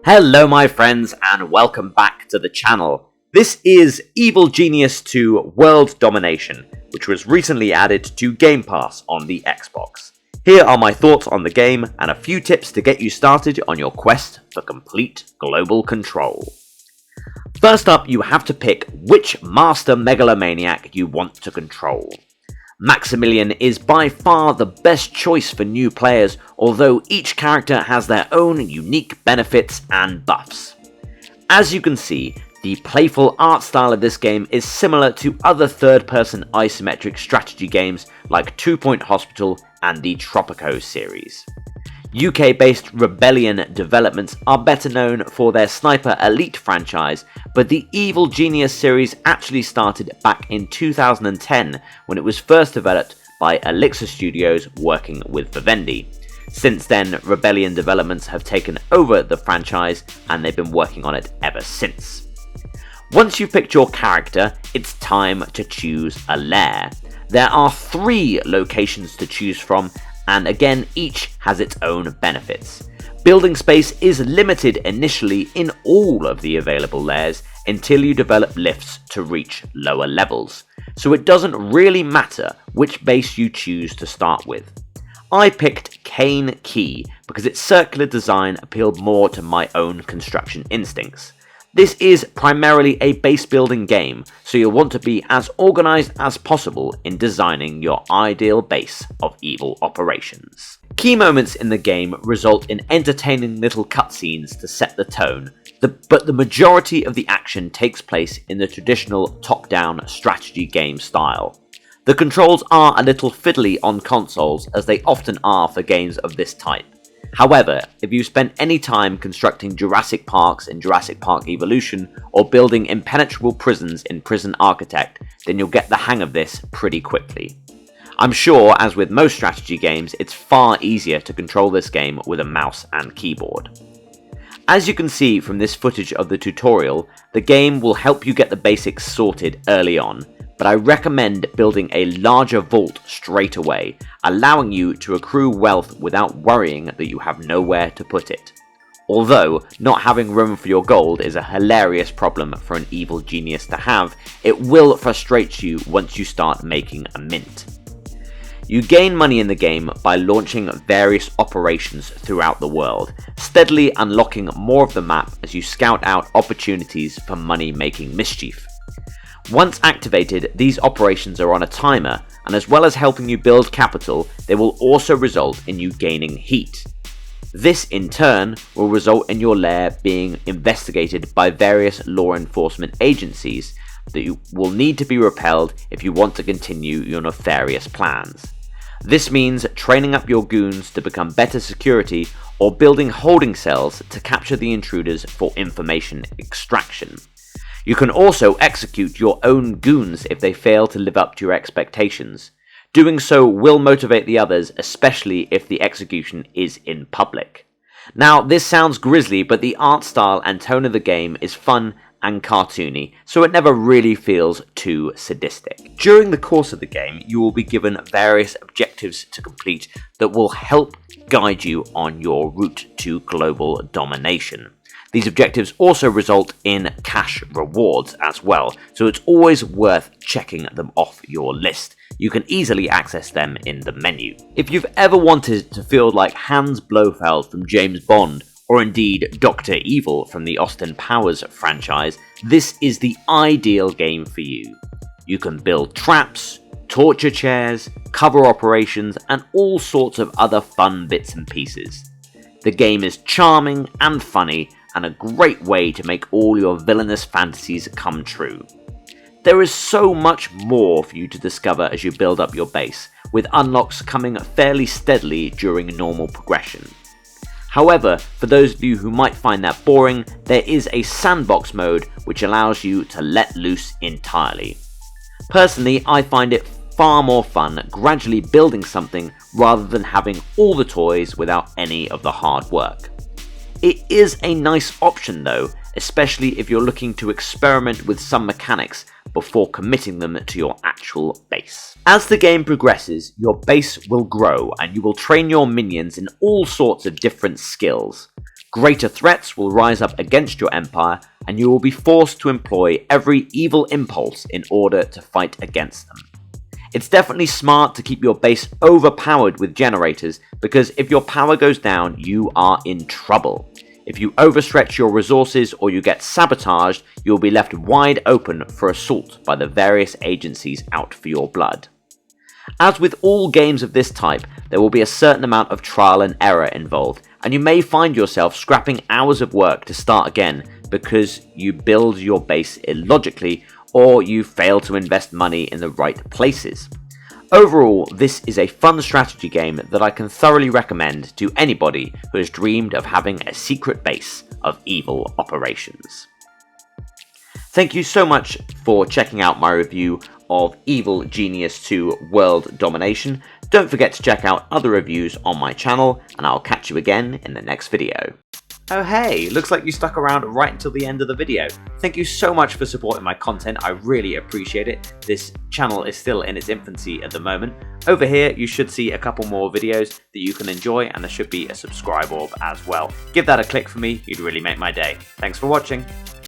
Hello my friends and welcome back to the channel. This is Evil Genius 2 World Domination, which was recently added to Game Pass on the Xbox. Here are my thoughts on the game and a few tips to get you started on your quest for complete global control. First up, you have to pick which master megalomaniac you want to control. Maximilian is by far the best choice for new players, although each character has their own unique benefits and buffs. As you can see, the playful art style of this game is similar to other third-person isometric strategy games like 2 Point Hospital and the Tropico series. UK-based Rebellion developments are better known for their Sniper Elite franchise, but the Evil Genius series actually started back in 2010 when it was first developed by Elixir Studios working with Vivendi. Since then, Rebellion developments have taken over the franchise and they've been working on it ever since. Once you've picked your character, it's time to choose a lair. There are 3 locations to choose from, and again, each has its own benefits. Building space is limited initially in all of the available lairs until you develop lifts to reach lower levels, so it doesn't really matter which base you choose to start with. I picked Cane Key because its circular design appealed more to my own construction instincts. This is primarily a base building game, so you'll want to be as organized as possible in designing your ideal base of evil operations. Key moments in the game result in entertaining little cutscenes to set the tone, but the majority of the action takes place in the traditional top-down strategy game style. The controls are a little fiddly on consoles, as they often are for games of this type. However, if you spent any time constructing Jurassic Parks in Jurassic Park Evolution or building impenetrable prisons in Prison Architect, then you'll get the hang of this pretty quickly. I'm sure, as with most strategy games, it's far easier to control this game with a mouse and keyboard. As you can see from this footage of the tutorial, the game will help you get the basics sorted early on, but I recommend building a larger vault straight away, allowing you to accrue wealth without worrying that you have nowhere to put it. Although, not having room for your gold is a hilarious problem for an evil genius to have, it will frustrate you once you start making a mint. You gain money in the game by launching various operations throughout the world, steadily unlocking more of the map as you scout out opportunities for money-making mischief. Once activated, these operations are on a timer, and as well as helping you build capital, they will also result in you gaining heat. This in turn will result in your lair being investigated by various law enforcement agencies that you will need to be repelled if you want to continue your nefarious plans. This means training up your goons to become better security or building holding cells to capture the intruders for information extraction. You can also execute your own goons if they fail to live up to your expectations. Doing so will motivate the others, especially if the execution is in public. Now, this sounds grisly, but the art style and tone of the game is fun and cartoony, so it never really feels too sadistic. During the course of the game, you will be given various objectives to complete that will help guide you on your route to global domination. These objectives also result in cash rewards as well, so it's always worth checking them off your list. You can easily access them in the menu. If you've ever wanted to feel like Hans Blofeld from James Bond, or indeed Dr. Evil from the Austin Powers franchise, this is the ideal game for you. You can build traps, torture chairs, cover operations, and all sorts of other fun bits and pieces. The game is charming and funny, and a great way to make all your villainous fantasies come true. There is so much more for you to discover as you build up your base, with unlocks coming fairly steadily during normal progression. However, for those of you who might find that boring, there is a sandbox mode which allows you to let loose entirely. Personally, I find it far more fun gradually building something rather than having all the toys without any of the hard work. It is a nice option though, especially if you're looking to experiment with some mechanics before committing them to your actual base. As the game progresses, your base will grow and you will train your minions in all sorts of different skills. Greater threats will rise up against your empire, and you will be forced to employ every evil impulse in order to fight against them. It's definitely smart to keep your base overpowered with generators, because if your power goes down, you are in trouble. If you overstretch your resources or you get sabotaged, you will be left wide open for assault by the various agencies out for your blood. As with all games of this type, there will be a certain amount of trial and error involved, and you may find yourself scrapping hours of work to start again because you build your base illogically or you fail to invest money in the right places. Overall, this is a fun strategy game that I can thoroughly recommend to anybody who has dreamed of having a secret base of evil operations. Thank you so much for checking out my review of Evil Genius 2 World Domination. Don't forget to check out other reviews on my channel, and I'll catch you again in the next video. Oh hey, looks like you stuck around right until the end of the video. Thank you so much for supporting my content, I really appreciate it. This channel is still in its infancy at the moment. Over here you should see a couple more videos that you can enjoy, and there should be a subscribe orb as well. Give that a click for me, you'd really make my day. Thanks for watching.